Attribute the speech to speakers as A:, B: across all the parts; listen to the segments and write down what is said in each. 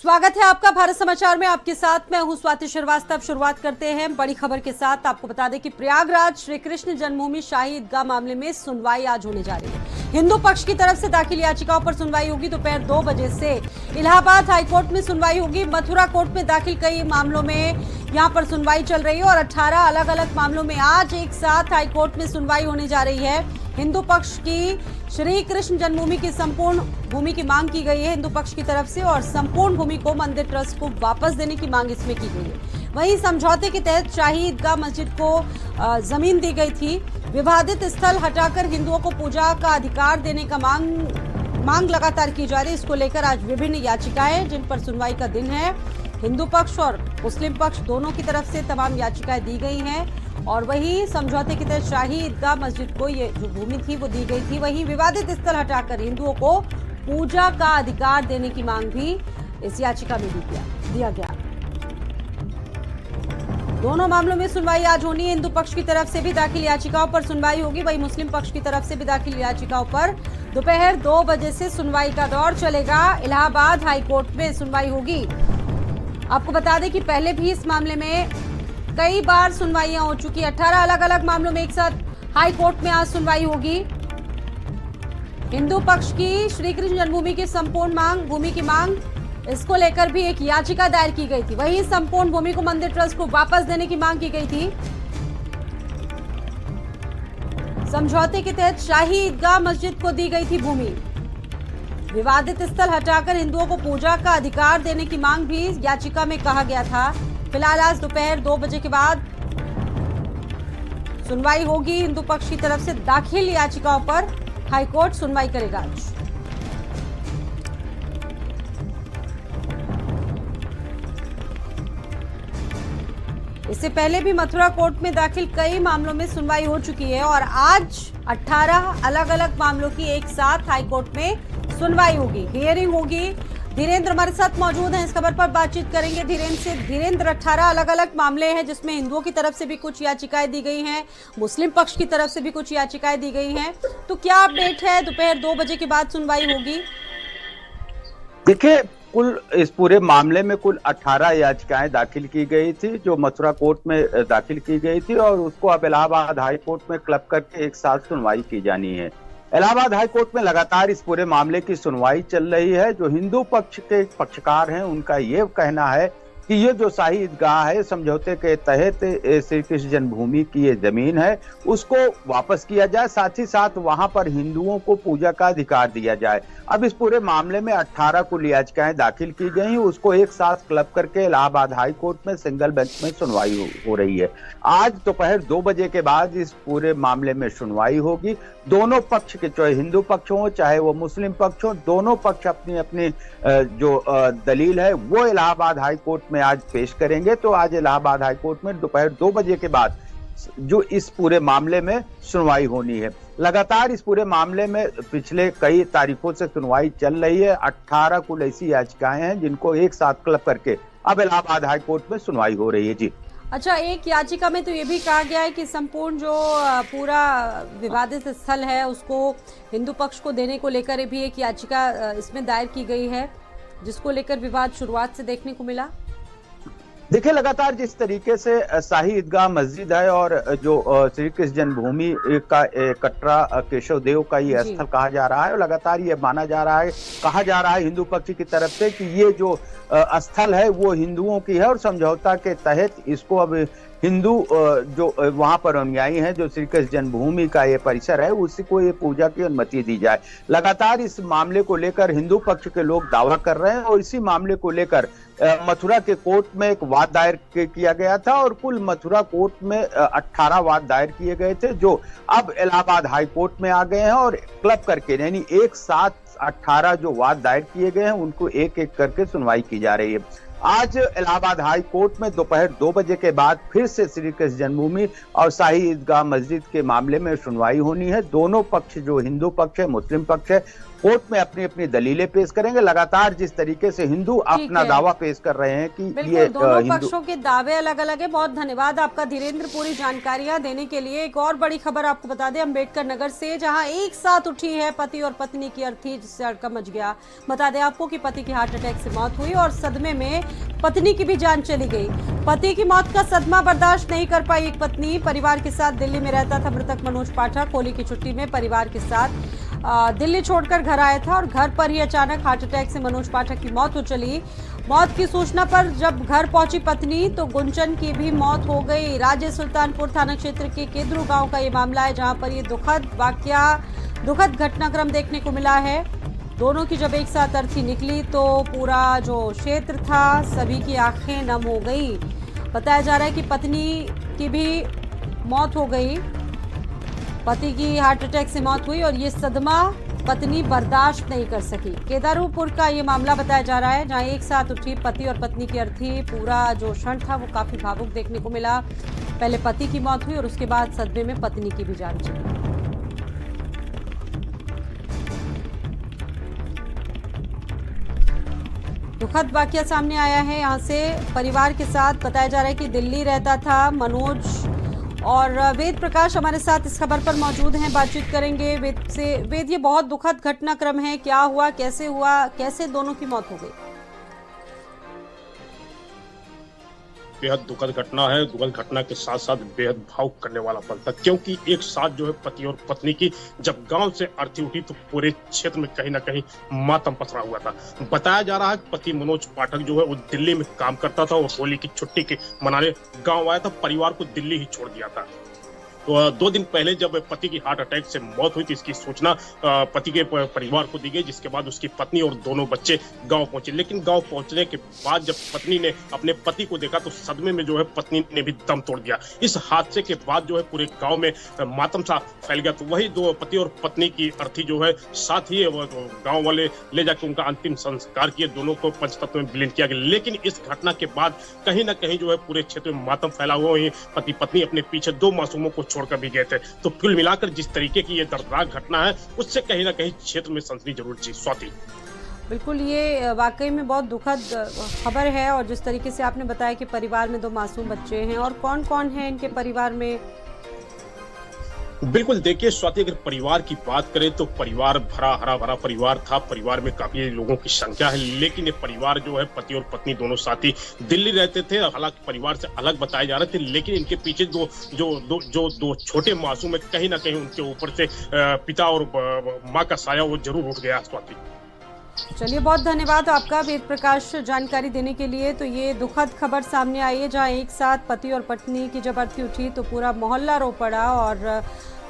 A: स्वागत है आपका भारत समाचार में। आपके साथ मैं हूं स्वाति श्रीवास्तव। शुरुआत करते हैं बड़ी खबर के साथ। आपको बता दें कि प्रयागराज श्री कृष्ण जन्मभूमि शाही ईदगाह मामले में सुनवाई आज होने जा रही है। हिंदू पक्ष की तरफ से दाखिल याचिकाओं पर सुनवाई होगी। दोपहर 2 बजे से इलाहाबाद हाईकोर्ट में सुनवाई होगी। मथुरा कोर्ट में दाखिल कई मामलों में यहां पर सुनवाई चल रही है और 18 अलग अलग मामलों में आज एक साथ हाईकोर्ट में सुनवाई होने जा रही है। हिंदू पक्ष की श्री कृष्ण जन्मभूमि की संपूर्ण भूमि की मांग की गई है हिंदू पक्ष की तरफ से, और संपूर्ण भूमि को मंदिर ट्रस्ट को वापस देने की मांग इसमें की गई है। वहीं समझौते के तहत शाही ईदगाह मस्जिद को जमीन दी गई थी। विवादित स्थल हटाकर हिंदुओं को पूजा का अधिकार देने का मांग लगातार की जा रही है। इसको लेकर आज विभिन्न याचिकाएं जिन पर सुनवाई का दिन है, हिंदू पक्ष और मुस्लिम पक्ष दोनों की तरफ से तमाम याचिकाएं दी गई हैं। और वही समझौते के तहत शाही ईदगाह मस्जिद को ये जो भूमि थी वो दी गई थी। वहीं विवादित स्थल हटाकर हिंदुओं को पूजा का अधिकार देने की मांग भी इस याचिका में दिया गया। दोनों मामलों में सुनवाई आज होनी है। हिंदू पक्ष की तरफ से भी दाखिल याचिकाओं पर सुनवाई होगी। वहीं मुस्लिम पक्ष की तरफ से भी दाखिल याचिकाओं पर दोपहर 2 बजे से सुनवाई का दौर चलेगा। इलाहाबाद हाईकोर्ट में सुनवाई होगी। आपको बता दें कि पहले भी इस मामले में कई बार सुनवाइयां हो चुकी है। 18 अलग अलग मामलों में एक साथ हाई कोर्ट में आज सुनवाई होगी। हिंदू पक्ष की श्री कृष्ण जन्मभूमि की संपूर्ण भूमि की मांग, इसको लेकर भी एक याचिका दायर की गई थी। वहीं संपूर्ण भूमि को मंदिर ट्रस्ट को वापस देने की मांग की गई थी। समझौते के तहत शाही ईदगाह मस्जिद को दी गई थी भूमि। विवादित स्थल हटाकर हिंदुओं को पूजा का अधिकार देने की मांग भी याचिका में कहा गया था। फिलहाल आज दोपहर 2 बजे के बाद सुनवाई होगी। हिंदू पक्ष की तरफ से दाखिल याचिकाओं पर हाईकोर्ट सुनवाई करेगा आज। इससे पहले भी मथुरा कोर्ट में दाखिल कई मामलों में सुनवाई हो चुकी है और आज 18 अलग अलग मामलों की एक साथ हाईकोर्ट में सुनवाई होगी, हियरिंग होगी। धीरेन्द्र हमारे साथ मौजूद हैं, इस खबर पर बातचीत करेंगे धीरेन्द्र से। धीरेन्द्र, 18 अलग अलग मामले हैं जिसमें हिंदुओं की तरफ से भी कुछ याचिकाएं दी गई हैं, मुस्लिम पक्ष की तरफ से भी कुछ याचिकाएं दी गई हैं, तो क्या अपडेट है? दोपहर 2 बजे के बाद सुनवाई होगी।
B: देखिए, कुल इस पूरे मामले में कुल 18 याचिकाएं दाखिल की गई थी जो मथुरा कोर्ट में दाखिल की गई थी और उसको अब इलाहाबाद हाई कोर्ट में क्लब करके एक साथ सुनवाई की जानी है। इलाहाबाद हाई कोर्ट में लगातार इस पूरे मामले की सुनवाई चल रही है। जो हिंदू पक्ष के पक्षकार हैं उनका ये कहना है कि ये जो शाही ईदगाह है, समझौते के तहत श्री कृष्ण जन्मभूमि की ये जमीन है, उसको वापस किया जाए, साथ ही साथ वहां पर हिंदुओं को पूजा का अधिकार दिया जाए। अब इस पूरे मामले में 18 कुल याचिकाएं दाखिल की गई, उसको एक साथ क्लब करके इलाहाबाद हाई कोर्ट में सिंगल बेंच में सुनवाई हो रही है। आज दोपहर 2 बजे के बाद इस पूरे मामले में सुनवाई होगी। दोनों पक्ष के, चाहे हिंदू पक्ष हो चाहे वो मुस्लिम पक्ष हो, दोनों पक्ष अपनी अपनी जो दलील है वो इलाहाबाद हाई कोर्ट में आज पेश करेंगे। तो आज इलाहाबाद हाई कोर्ट में दोपहर 2 बजे के बाद जो इस पूरे मामले में सुनवाई होनी है। लगातार इस पूरे मामले में पिछले कई तारीखों से सुनवाई चल रही है। 18 कुल ऐसी याचिकाएं हैं जिनको एक साथ क्लब करके अब इलाहाबाद हाई कोर्ट में सुनवाई हो रही है। जी
A: अच्छा, एक याचिका में तो ये भी कहा गया है कि संपूर्ण जो पूरा विवादित स्थल है उसको हिंदू पक्ष को देने को लेकर भी एक याचिका इसमें दायर की गई है, जिसको लेकर विवाद शुरुआत से देखने को मिला।
B: देखिए, लगातार जिस तरीके से शाही ईदगाह मस्जिद है और जो श्री कृष्ण जन्मभूमि का कटरा केशव देव का ये स्थल कहा जा रहा है, और लगातार ये माना जा रहा है, कहा जा रहा है हिंदू पक्ष की तरफ से कि ये जो स्थल है वो हिंदुओं की है और समझौता के तहत इसको अब हिंदू जो वहां पर अनुयायी हैं, जो श्री कृष्ण जन्मभूमि का ये परिसर है, उसी को ये पूजा की अनुमति दी जाए। लगातार इस मामले को लेकर हिंदू पक्ष के लोग दावा कर रहे हैं और इसी मामले को लेकर मथुरा के कोर्ट में एक वाद दायर किया गया था और कुल मथुरा कोर्ट में 18 वाद दायर किए गए थे जो अब इलाहाबाद हाई कोर्ट में आ गए हैं और क्लब करके, यानी एक साथ 18 जो वाद दायर किए गए हैं उनको एक एक करके सुनवाई की जा रही है। आज इलाहाबाद हाई कोर्ट में दोपहर 2 बजे के बाद फिर से श्री कृष्ण जन्मभूमि और शाही ईदगाह मस्जिद के मामले में सुनवाई होनी है। दोनों पक्ष, जो हिंदू पक्ष है, मुस्लिम पक्ष है, कोर्ट में अपनी अपनी दलीलें पेश करेंगे। लगातार जिस तरीके से हिंदू अपना दावा पेश कर रहे हैं कि ये
A: दोनों पक्षों के दावे अलग अलग है। बहुत धन्यवाद आपका धीरेन्द्र, पूरी जानकारियां देने के लिए। एक और बड़ी खबर आपको बता दें अम्बेडकर नगर से, जहां एक साथ उठी है पति और पत्नी की अर्थी, जिससे हड़कंप मच गया। बता दें आपको कि पति की हार्ट अटैक से मौत हुई और सदमे में पत्नी की भी जान चली गई। पति की मौत का सदमा बर्दाश्त नहीं कर पाई एक पत्नी। परिवार के साथ दिल्ली में रहता था मृतक मनोज पाठक। होली की छुट्टी में परिवार के साथ दिल्ली छोड़कर घर आया था और घर पर ही अचानक हार्ट अटैक से मनोज पाठक की मौत हो चली। मौत की सूचना पर जब घर पहुंची पत्नी तो गुंजन की भी मौत हो गई। राज्य सुल्तानपुर थाना क्षेत्र के केदरू गांव का ये मामला है, जहां पर ये दुखद घटनाक्रम देखने को मिला है। दोनों की जब एक साथ अर्थी निकली तो पूरा जो क्षेत्र था सभी की आंखें नम हो गई। बताया जा रहा है कि पत्नी की भी मौत हो गई, पति की हार्ट अटैक से मौत हुई और ये सदमा पत्नी बर्दाश्त नहीं कर सकी। केदारूपुर का ये मामला बताया जा रहा है, जहां एक साथ उठी पति और पत्नी की अर्थी। पूरा जो क्षण था वो काफी भावुक देखने को मिला। पहले पति की मौत हुई और उसके बाद सदमे में पत्नी की भी जान चली। दुखद वाकया सामने आया है यहाँ से। परिवार के साथ बताया जा रहा है कि दिल्ली रहता था मनोज, और वेद प्रकाश हमारे साथ इस खबर पर मौजूद हैं, बातचीत करेंगे वेद से। वेद, ये बहुत दुखद घटनाक्रम है, क्या हुआ, कैसे दोनों की मौत हो गई?
C: बेहद दुखद घटना है। दुखद घटना के साथ साथ बेहद भावुक करने वाला पल था, क्योंकि एक साथ जो है पति और पत्नी की जब गांव से अर्थी उठी तो पूरे क्षेत्र में कहीं ना कहीं मातम पसरा हुआ था। बताया जा रहा है कि पति मनोज पाठक जो है वो दिल्ली में काम करता था और होली की छुट्टी के मनाने गांव आया था, परिवार को दिल्ली ही छोड़ दिया था। तो 2 दिन पहले जब पति की हार्ट अटैक से मौत हुई थी, इसकी सूचना पति के परिवार को दी गई, जिसके बाद उसकी पत्नी और दोनों बच्चे गांव पहुंचे। लेकिन गांव पहुंचने के बाद जब पत्नी ने अपने पति को देखा तो सदमे में जो है पत्नी ने भी दम तोड़ दिया। इस हादसे के बाद जो है पूरे गांव में मातम सा फैल गया। तो वही दो पति और पत्नी की अर्थी जो है साथ ही गाँव वाले ले जाकर उनका अंतिम संस्कार किए, दोनों को पंचतत्व में विलीन किया गया। लेकिन इस घटना के बाद कहीं ना कहीं जो है पूरे क्षेत्र में मातम फैला हुआ है। पति पत्नी अपने पीछे 2 मासूमों को छोड़कर भी गए थे। तो कुल मिलाकर जिस तरीके की ये दर्दनाक घटना है, उससे कहीं ना कहीं क्षेत्र में सनसनी जरूर थी। स्वाति,
A: बिल्कुल, ये वाकई में बहुत दुखद खबर है। और जिस तरीके से आपने बताया कि परिवार में 2 मासूम बच्चे हैं, और कौन कौन है इनके परिवार में?
C: बिल्कुल, देखिए स्वाति, अगर परिवार की बात करें तो परिवार हरा भरा परिवार था। परिवार में काफी लोगों की संख्या है, लेकिन ये परिवार जो है पति और पत्नी दोनों साथी दिल्ली रहते थे। हालांकि परिवार से अलग बताए जा रहे थे, लेकिन इनके पीछे दो छोटे मासूम है, कहीं ना कहीं उनके ऊपर से पिता और माँ का साया वो जरूर उठ गया। स्वाति,
A: चलिए, बहुत धन्यवाद आपका वेद प्रकाश जानकारी देने के लिए। तो ये दुखद खबर सामने आई है, जहां एक साथ पति और पत्नी की जब अर्थी उठी तो पूरा मोहल्ला रो पड़ा। और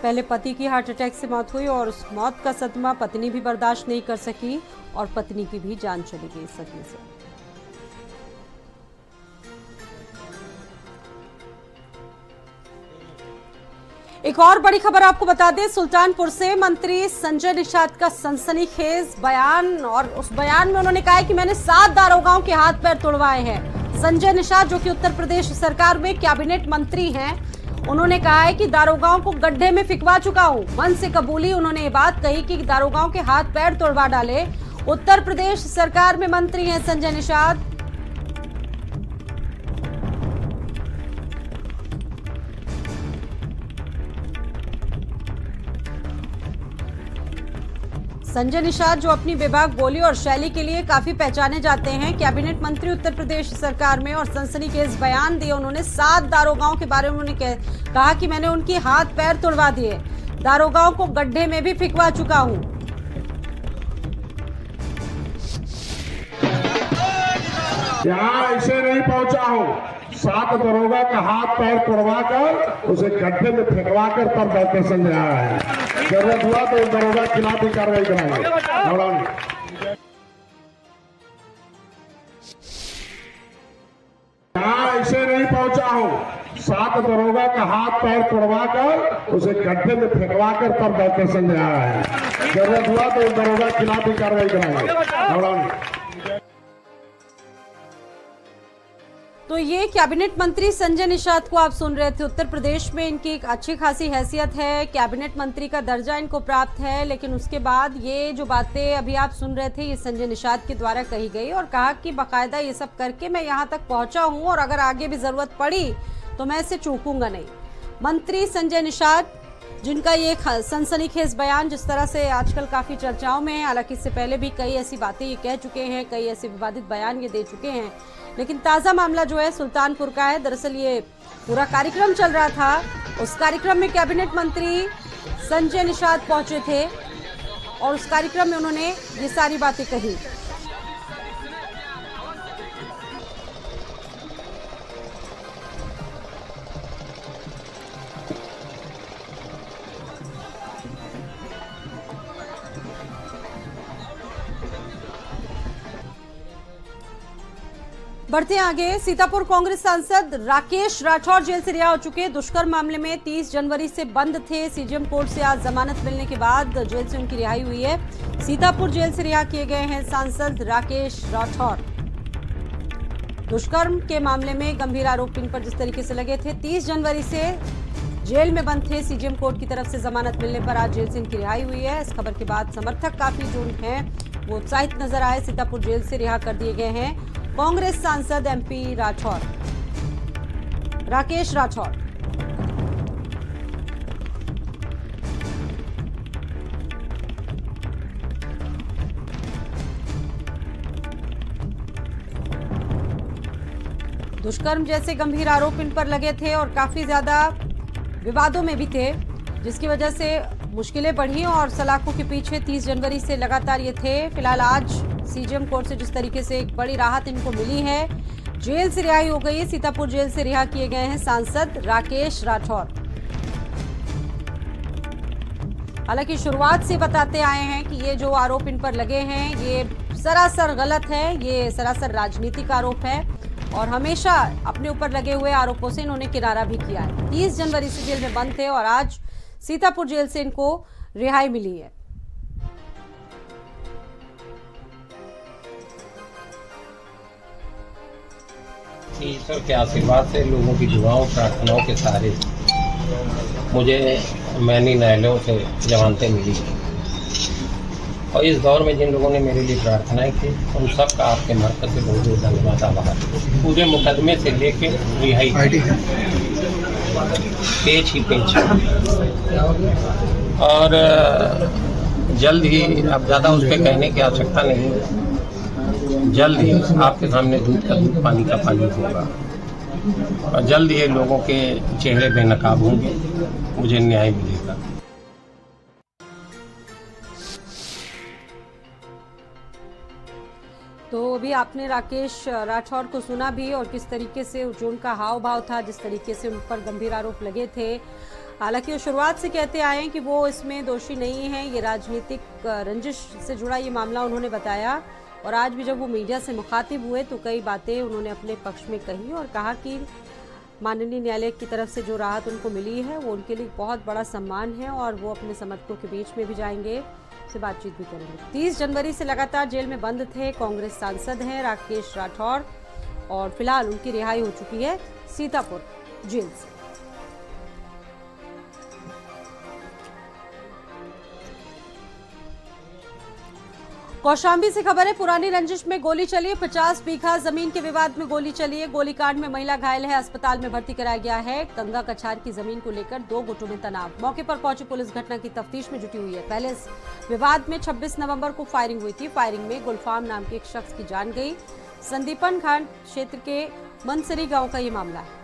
A: पहले पति की हार्ट अटैक से मौत हुई और उस मौत का सदमा पत्नी भी बर्दाश्त नहीं कर सकी और पत्नी की भी जान चली गई इस सदमे से। एक और बड़ी खबर आपको बता दें, सुल्तानपुर से मंत्री संजय निषाद का सनसनीखेज बयान। और उस बयान में उन्होंने कहा है कि मैंने 7 दारोगाओं के हाथ पैर तोड़वाए हैं। संजय निषाद, जो कि उत्तर प्रदेश सरकार में कैबिनेट मंत्री हैं, उन्होंने कहा है कि दारोगाओं को गड्ढे में फिकवा चुका हूं। मन से कबूली उन्होंने ये बात कही कि दारोगाओं के हाथ पैर तोड़वा डाले। उत्तर प्रदेश सरकार में मंत्री हैं संजय निषाद। संजय निषाद, जो अपनी बेबाक बोली और शैली के लिए काफी पहचाने जाते हैं, कैबिनेट मंत्री उत्तर प्रदेश सरकार में, और सनसनीखेज बयान दिए उन्होंने। 7 दारोगाओं के बारे में उन्होंने कहा कि मैंने उनके हाथ पैर तोड़वा दिए, दारोगाओं को गड्ढे में भी फिकवा चुका हूं।
D: यहाँ ऐसे नहीं पहुंचा हूँ। 7 दरोगा का हाथ पैर तोड़वा कर उसे गड्ढे में फेंकवा कर तब डॉक्टर संजय आया है। जरूरत हुआ तो दरोगा के खिलाफ भी कार्रवाई कराएंगे। यहाँ ऐसे नहीं पहुंचा हूँ। 7 दरोगा का हाथ पैर तोड़वा कर उसे गड्ढे में फेंकवा कर तब डॉक्टर संजय आया है। जरूरत हुआ तो दरोगा के खिलाफ भी कार्रवाई कराएंगे।
A: तो ये कैबिनेट मंत्री संजय निषाद को आप सुन रहे थे। उत्तर प्रदेश में इनकी एक अच्छी खासी हैसियत है, कैबिनेट मंत्री का दर्जा इनको प्राप्त है, लेकिन उसके बाद ये जो बातें अभी आप सुन रहे थे ये संजय निषाद के द्वारा कही गई और कहा कि बाकायदा ये सब करके मैं यहाँ तक पहुंचा हूं और अगर आगे भी जरूरत पड़ी तो मैं इसे चूकूंगा नहीं। मंत्री संजय निषाद, जिनका ये सनसनीखेज बयान जिस तरह से आजकल काफी चर्चाओं में है, हालांकि इससे पहले भी कई ऐसी बातें ये कह चुके हैं, कई ऐसे विवादित बयान ये दे चुके हैं, लेकिन ताजा मामला जो है सुल्तानपुर का है। दरअसल ये पूरा कार्यक्रम चल रहा था, उस कार्यक्रम में कैबिनेट मंत्री संजय निषाद पहुंचे थे और उस कार्यक्रम में उन्होंने ये सारी बातें कही। बढ़ते आगे, सीतापुर कांग्रेस सांसद राकेश राठौर जेल से रिहा हो चुके। दुष्कर्म मामले में 30 जनवरी से बंद थे। सीजेएम कोर्ट से आज जमानत मिलने के बाद जेल से उनकी रिहाई हुई है। सीतापुर जेल से रिहा किए गए हैं सांसद राकेश राठौर। दुष्कर्म के मामले में गंभीर आरोप इन पर जिस तरीके से लगे थे, 30 जनवरी से जेल में बंद थे। सीजेएम कोर्ट की तरफ से जमानत मिलने पर आज जेल से इनकी रिहाई हुई है। इस खबर के बाद समर्थक काफी जो हैं वो उत्साहित नजर आए। सीतापुर जेल से रिहा कर दिए गए हैं कांग्रेस सांसद एमपी राठौर, राकेश राठौर। दुष्कर्म जैसे गंभीर आरोप इन पर लगे थे और काफी ज्यादा विवादों में भी थे, जिसकी वजह से मुश्किलें बढ़ी और सलाखों के पीछे 30 जनवरी से लगातार ये थे। फिलहाल आज सीजेएम कोर्ट से जिस तरीके से एक बड़ी राहत इनको मिली है, जेल से रिहाई हो गई। सीतापुर जेल से रिहा किए गए हैं सांसद राकेश राठौर। हालांकि शुरुआत से बताते आए हैं कि ये जो आरोप इन पर लगे हैं ये सरासर गलत है, ये सरासर राजनीतिक आरोप है और हमेशा अपने ऊपर लगे हुए आरोपों से इन्होंने किनारा भी किया है। 30 जनवरी से जेल में बंद थे और आज सीतापुर जेल से इनको रिहाई मिली है।
E: ईश्वर के आशीर्वाद से, लोगों की दुआओं प्रार्थनाओं के सहारे मुझे मैनी न्यायालयों से जमानतें मिली और इस दौर में जिन लोगों ने मेरे लिए प्रार्थनाएं की उन सब का आपके मरकज से बहुत बहुत धन्यवाद। आभार। पूरे मुकदमे से लेके रिहाई पेच ही पेच और जल्द ही, अब ज़्यादा उस पर कहने की आवश्यकता नहीं है, जल्द ही आपके सामने दूध का दूध पानी का पानी होगा और जल्द ही लोगों के चेहरे बेनकाब होंगे, मुझे न्याय मिलेगा।
A: तो अभी आपने राकेश राठौर को सुना भी और किस तरीके से जो उनका हाव भाव था, जिस तरीके से उन पर गंभीर आरोप लगे थे। हालांकि वो शुरुआत से कहते आए हैं कि वो इसमें दोषी नहीं है, ये राजनीतिक रंजिश से जुड़ा ये मामला उन्होंने बताया। और आज भी जब वो मीडिया से मुखातिब हुए तो कई बातें उन्होंने अपने पक्ष में कही और कहा कि माननीय न्यायालय की तरफ से जो राहत उनको मिली है वो उनके लिए बहुत बड़ा सम्मान है और वो अपने समर्थकों के बीच में भी जाएंगे, से बातचीत भी करेंगे। 30 जनवरी से लगातार जेल में बंद थे कांग्रेस सांसद हैं राकेश राठौर और फिलहाल उनकी रिहाई हो चुकी है सीतापुर जेल से। कौशाम्बी से खबर है, पुरानी रंजिश में गोली चली है। 50 बीघा जमीन के विवाद में गोली चली है। गोलीकांड में महिला घायल है, अस्पताल में भर्ती कराया गया है। गंगा कछार की जमीन को लेकर दो गुटों में तनाव। मौके पर पहुंची पुलिस घटना की तफ्तीश में जुटी हुई है। पहले इस विवाद में 26 नवंबर को फायरिंग हुई थी। फायरिंग में गुलफाम नाम के एक शख्स की जान गई। संदीपन खान क्षेत्र के मनसरी गांव का ये मामला है।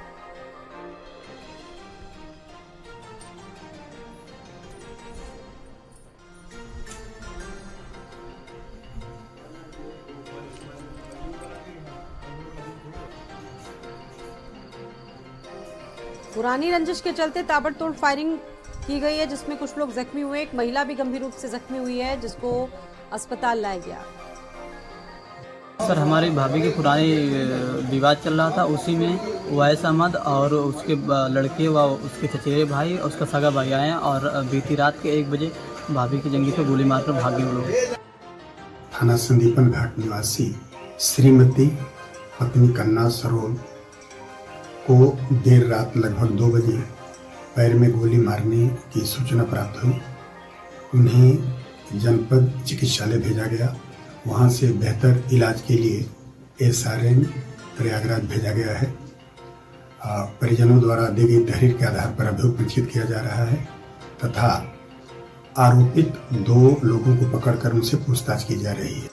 A: पुरानी रंजिश के चलते ताबड़तोड़ फायरिंग की गई है, जिसमें कुछ लोग जख्मी हुए। एक महिला भी गंभीर रूप से जख्मी हुई है, जिसको अस्पताल लाया गया।
F: सर, हमारी भाभी के पुरानी विवाद चल रहा था, उसी में वैस अहमद और उसके लड़के व उसके चचेरे भाई और उसका सगा भाई आए और बीती रात के 1 बजे भाभी की जंगी पे गोली मारकर भागे वो लोग।
G: थाना संदीपन घाट निवासी श्रीमती पत्नी कन्ना सरोज को देर रात लगभग 2 बजे पैर में गोली मारने की सूचना प्राप्त हुई। उन्हें जनपद चिकित्सालय भेजा गया। वहां से बेहतर इलाज के लिए SRN प्रयागराज भेजा गया है। परिजनों द्वारा दी गई तहरीर के आधार पर अभियोग पंजीकृत किया जा रहा है तथा आरोपित 2 लोगों को पकड़कर उनसे पूछताछ की जा रही है।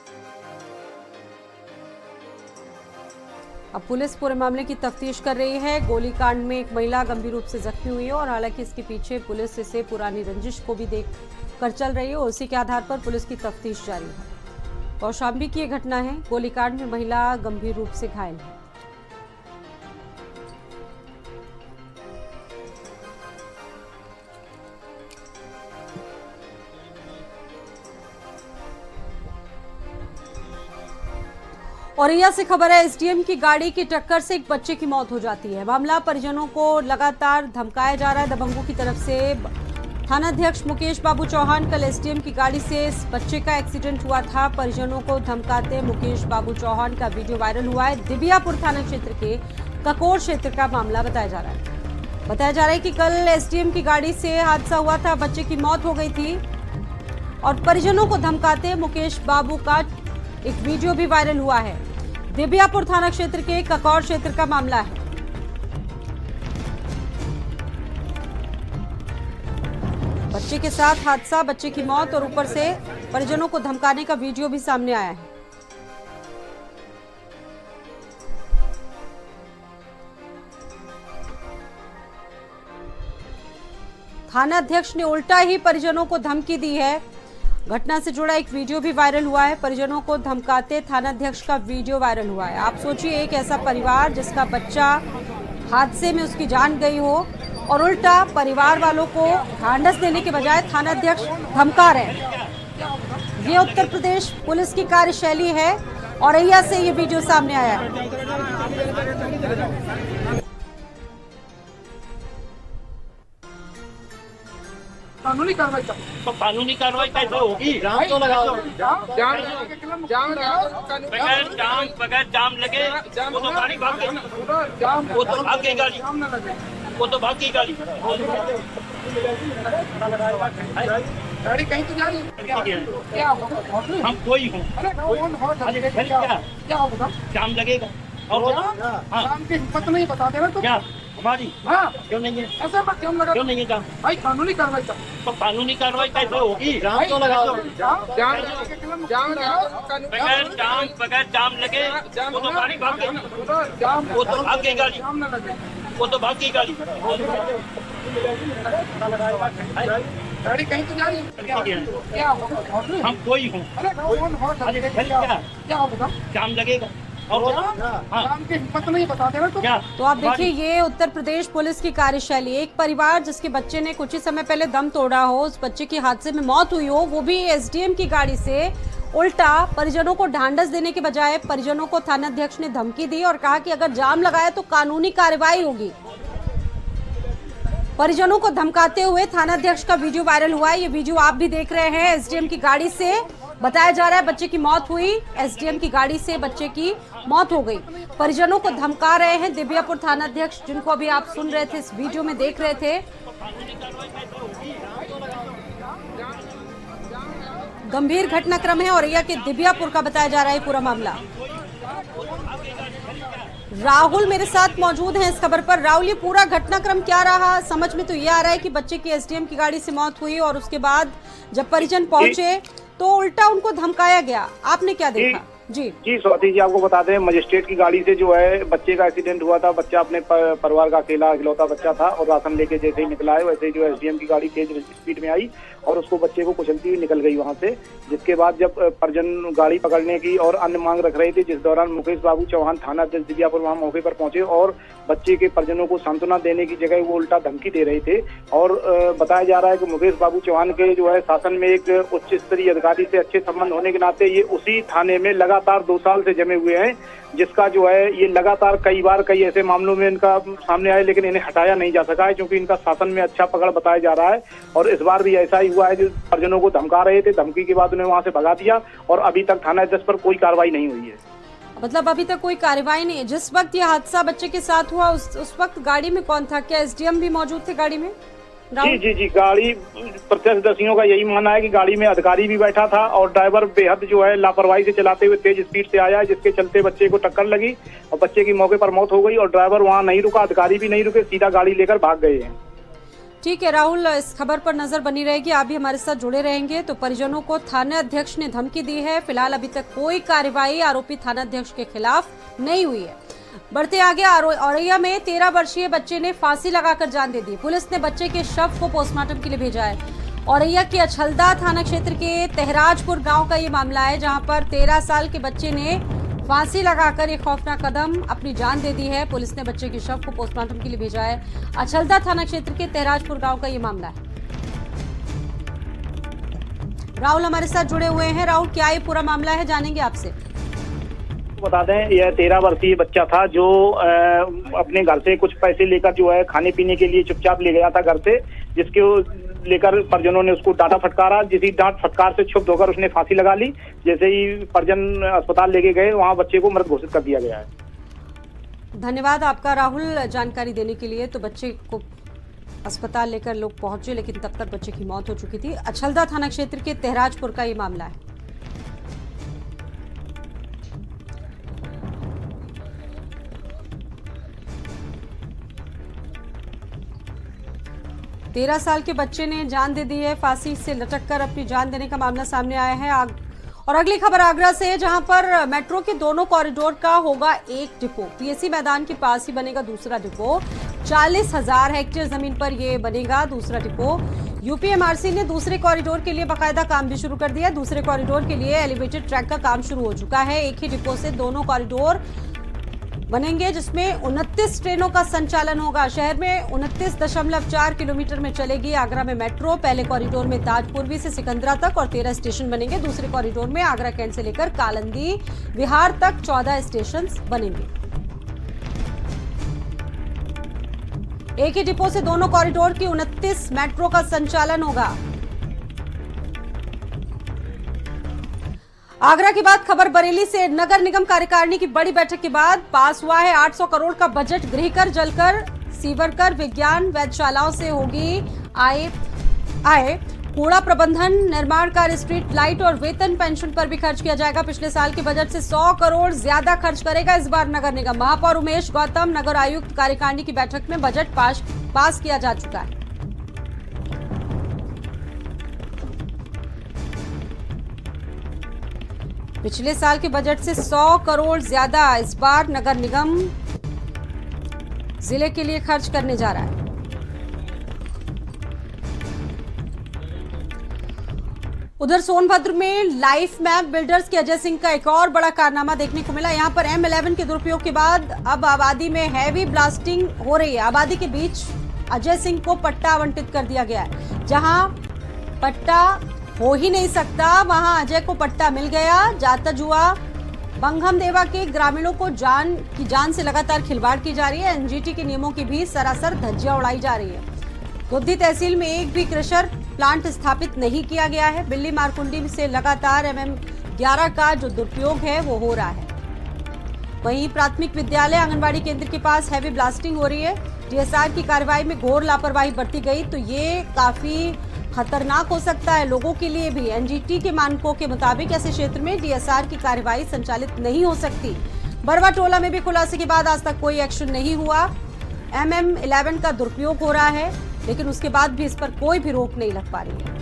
A: अब पुलिस पूरे मामले की तफ्तीश कर रही है। गोलीकांड में एक महिला गंभीर रूप से जख्मी हुई है और हालांकि इसके पीछे पुलिस इसे पुरानी रंजिश को भी देख कर चल रही है और उसी के आधार पर पुलिस की तफ्तीश जारी है। कौशाम्बी की यह घटना है। गोलीकांड में महिला गंभीर रूप से घायल है। औरैया से खबर है, एसडीएम की गाड़ी की टक्कर से एक बच्चे की मौत हो जाती है। मामला परिजनों को लगातार धमकाया जा रहा है दबंगों की तरफ से। थानाध्यक्ष मुकेश बाबू चौहान, कल एसडीएम की गाड़ी से इस बच्चे का एक्सीडेंट हुआ था। परिजनों को धमकाते मुकेश बाबू चौहान का वीडियो वायरल हुआ है। दिबियापुर थाना क्षेत्र के ककोर क्षेत्र का मामला बताया जा रहा है। बताया जा रहा है कि कल एसडीएम की गाड़ी से हादसा हुआ था, बच्चे की मौत हो गई थी और परिजनों को धमकाते मुकेश बाबू का एक वीडियो भी वायरल हुआ है। दिबियापुर थाना क्षेत्र के ककौर क्षेत्र का मामला है। बच्चे के साथ हादसा, बच्चे की मौत और ऊपर से परिजनों को धमकाने का वीडियो भी सामने आया है। थाना अध्यक्ष ने उल्टा ही परिजनों को धमकी दी है। घटना से जुड़ा एक वीडियो भी वायरल हुआ है। परिजनों को धमकाते थानाध्यक्ष का वीडियो वायरल हुआ है। आप सोचिए, एक ऐसा परिवार जिसका बच्चा हादसे में उसकी जान गई हो और उल्टा परिवार वालों को ढांढस देने के बजाय थानाध्यक्ष धमका रहे हैं। ये उत्तर प्रदेश पुलिस की कार्यशैली है। औरैया से ये वीडियो सामने आया है।
H: कानूनी कार्रवाई तो कानूनी कार्रवाई कैसे होगी? जाम तो लगाओ, बगैर जाम लगे वो तो गाड़ी भाग गई, वो तो भाग गई गाड़ी, वो तो भाग गई गाड़ी। गाड़ी कहीं तो जा रही है, क्या होगा? हम कोई हूँ, क्या होगा? जाम लगेगा और जाम की हिम्मत नहीं बता दे रहे तो क्या हमारी? हाँ, क्यों नहीं है? ऐसे मत क्यों लगा? क्यों नहीं है जाम? भाई कानूनी कार्रवाई तो कानूनी कार्रवाई कैसे होगी? जाम तो लगाओ, बगैर जाम लगे वो तो गाड़ी भाग गई, वो तो भाग गई गाड़ी, वो तो भाग गई गाड़ी। गाड़ी कहीं तो जा रही है, क्या होगा? हम कोई हूँ, क्या होगा? जाम लगेगा और जाम की हिम्मत नहीं बता दे रहे तो क्या?
A: तो आप देखिए, ये उत्तर प्रदेश पुलिस की कार्यशैली। एक परिवार जिसके बच्चे ने कुछ ही समय पहले दम तोड़ा हो, उस बच्चे की हादसे में मौत हुई हो, वो भी एसडीएम की गाड़ी से उल्टा परिजनों को ढांढस देने के बजाय परिजनों को थानाध्यक्ष ने धमकी दी और कहा कि अगर जाम लगाए तो कानूनी कार्रवाई होगी। परिजनों को धमकाते हुए थानाध्यक्ष का वीडियो वायरल हुआ है। ये वीडियो आप भी देख रहे हैं। एसडीएम की गाड़ी से बताया जा रहा है बच्चे की मौत हुई, एसडीएम की गाड़ी से बच्चे की मौत हो गई। परिजनों को धमका रहे हैं दिबियापुर थानाध्यक्ष, जिनको अभी आप सुन रहे थे, इस वीडियो में देख रहे थे। गंभीर घटनाक्रम है औरैया के दिबियापुर का बताया जा रहा है पूरा मामला। राहुल मेरे साथ मौजूद हैं इस खबर पर। राहुल, ये पूरा घटनाक्रम क्या रहा? समझ में तो ये आ रहा है कि बच्चे की एसडीएम की गाड़ी से मौत हुई और उसके बाद जब परिजन पहुंचे तो उल्टा उनको धमकाया गया। आपने क्या देखा? जी
I: स्वाति जी, आपको बता दें, मजिस्ट्रेट की गाड़ी से जो है बच्चे का एक्सीडेंट हुआ था। बच्चा अपने परिवार का अकेला इकलौता बच्चा था और राशन लेके जैसे ही निकला है वैसे ही जो एसडीएम की गाड़ी तेज स्पीड में आई और उसको बच्चे को कुचलती हुई निकल गई वहां से। जिसके बाद जब परिजन गाड़ी पकड़ने की और अन्य मांग रख रहे थे, जिस दौरान मुकेश बाबू चौहान थाना अध्यक्ष दिबियापुर वहां मौके पर पहुंचे और बच्चे के परिजनों को सांत्वना देने की जगह वो उल्टा धमकी दे रहे थे। और बताया जा रहा है कि मुकेश बाबू चौहान के जो है शासन में एक उच्च स्तरीय अधिकारी से अच्छे संबंध होने के नाते ये उसी थाने में लगातार 2 साल से जमे हुए हैं, जिसका जो है ये लगातार कई ऐसे मामलों में इनका सामने आए, लेकिन इन्हें हटाया नहीं जा सका है क्योंकि इनका शासन में अच्छा पकड़ बताया जा रहा है। और इस बार भी ऐसा ही हुआ है, जो परिजनों को धमका रहे थे, धमकी के बाद उन्हें वहां से भगा दिया और अभी तक थाना अध्यक्ष पर कोई कार्रवाई नहीं हुई है।
A: मतलब अभी तक कोई कार्रवाई नहीं है। जिस वक्त ये हादसा बच्चे के साथ हुआ उस वक्त गाड़ी में कौन था? क्या एसडीएम भी मौजूद थे गाड़ी में?
I: जी, गाड़ी प्रत्यक्षदर्शियों का यही मानना है कि गाड़ी में अधिकारी भी बैठा था और ड्राइवर बेहद जो है लापरवाही से चलाते हुए तेज स्पीड से आया, जिसके चलते बच्चे को टक्कर लगी और बच्चे की मौके पर मौत हो गई और ड्राइवर वहां नहीं रुका, अधिकारी भी नहीं रुके, सीधा गाड़ी लेकर भाग गए हैं।
A: ठीक है राहुल, इस खबर पर नजर बनी रहेगी, आप भी हमारे साथ जुड़े रहेंगे। तो परिजनों को थाना अध्यक्ष ने धमकी दी है। फिलहाल अभी तक कोई कार्रवाई आरोपी थाना अध्यक्ष के खिलाफ नहीं हुई है। बढ़ते आगे, औरैया में 13 वर्षीय बच्चे ने फांसी लगाकर जान दे दी। पुलिस ने बच्चे के शव को पोस्टमार्टम के लिए भेजा है। औरैया के अछलदा थाना क्षेत्र के तेहराजपुर गांव का ये मामला है, जहां पर 13 साल के बच्चे ने फांसी लगाकर एक खौफनाक कदम अपनी जान दे दी है। पुलिस ने बच्चे के शव को पोस्टमार्टम के लिए भेजा है। अछलदा थाना क्षेत्र के तेहराजपुर गांव का ये मामला है। राहुल हमारे साथ जुड़े हुए हैं। राहुल, क्या ये पूरा मामला है, जानेंगे आपसे।
I: बता दें, यह 13 वर्षीय बच्चा था जो अपने घर से कुछ पैसे लेकर जो है खाने पीने के लिए चुपचाप ले गया था घर से, जिसके लेकर परिजनों ने उसको डांटा फटकारा। जिसी डांट फटकार से क्षुब्ध होकर उसने फांसी लगा ली। जैसे ही परिजन अस्पताल लेके गए, वहां बच्चे को मृत घोषित कर दिया गया है।
A: धन्यवाद आपका राहुल जानकारी देने के लिए। तो बच्चे को अस्पताल लेकर लोग पहुंचे, लेकिन तब तक बच्चे की मौत हो चुकी थी। अछलदा थाना क्षेत्र के तेहराजपुर का ये मामला है। तेरह साल के बच्चे ने जान दे दी है। फांसी से लटककर अपनी जान देने का मामला सामने आया है। और अगली खबर आगरा से है, जहां पर मेट्रो के दोनों कॉरिडोर का होगा एक डिपो। पीएससी मैदान के पास ही बनेगा दूसरा डिपो। 40,000 हेक्टेयर जमीन पर यह बनेगा दूसरा डिपो। यूपीएमआरसी ने दूसरे कॉरिडोर के लिए बाकायदा काम भी शुरू कर दिया। दूसरे कॉरिडोर के लिए एलिवेटेड ट्रैक का काम शुरू हो चुका है। एक ही डिपो से दोनों कॉरिडोर बनेंगे, जिसमें 29 ट्रेनों का संचालन होगा। शहर में 29.4 किलोमीटर में चलेगी आगरा में मेट्रो। पहले कॉरिडोर में ताजपूर्वी से सिकंदरा तक और 13 स्टेशन बनेंगे। दूसरे कॉरिडोर में आगरा कैंट से लेकर कालंदी विहार तक 14 स्टेशन बनेंगे। एक ही डिपो से दोनों कॉरिडोर की 29 मेट्रो का संचालन होगा। आगरा के बाद खबर बरेली से। नगर निगम कार्यकारिणी की बड़ी बैठक के बाद पास हुआ है 800 करोड़ का बजट। गृहकर, जलकर, सीवरकर, विज्ञान वेधशालाओं से होगी आय। कूड़ा प्रबंधन, निर्माण कार्य, स्ट्रीट लाइट और वेतन पेंशन पर भी खर्च किया जाएगा। पिछले साल के बजट से 100 करोड़ ज्यादा खर्च करेगा इस बार नगर निगम। महापौर उमेश गौतम, नगर आयुक्त कार्यकारिणी की बैठक में बजट पास किया जा चुका है। पिछले साल के बजट से 100 करोड़ ज्यादा इस बार नगर निगम जिले के लिए खर्च करने जा रहा है। उधर सोनभद्र में लाइफ मैप बिल्डर्स के अजय सिंह का एक और बड़ा कारनामा देखने को मिला। यहां पर M11 के दुरुपयोग के बाद अब आबादी में हैवी ब्लास्टिंग हो रही है। आबादी के बीच अजय सिंह को पट्टा आवंटित कर दिया गया है। जहां पट्टा हो ही नहीं सकता, वहां अजय को पट्टा मिल गया। जाता जुआ बंगम देवा के ग्रामीणों को जान से लगातार खिलवाड़ की जा रही है। एनजीटी के नियमों की भी सरासर धज्जियां उड़ाई जा रही है। गुद्दी तहसील में एक भी क्रशर प्लांट स्थापित नहीं किया गया है। बिल्ली मारकुंडी से लगातार MM11 का जो दुरुपयोग है वो हो रहा है। वहीं प्राथमिक विद्यालय आंगनबाड़ी केंद्र के पास हैवी ब्लास्टिंग हो रही है। DSR की कार्रवाई में घोर लापरवाही बरती गई तो ये काफी खतरनाक हो सकता है लोगों के लिए भी। एनजीटी के मानकों के मुताबिक ऐसे क्षेत्र में DSR की कार्रवाई संचालित नहीं हो सकती। बरवा टोला में भी खुलासे के बाद आज तक कोई एक्शन नहीं हुआ। MM11 का दुरुपयोग हो रहा है, लेकिन उसके बाद भी इस पर कोई भी रोक नहीं लग पा रही है।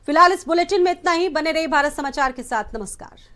A: फिलहाल इस बुलेटिन में इतना ही। बने रहिए भारत समाचार के साथ। नमस्कार।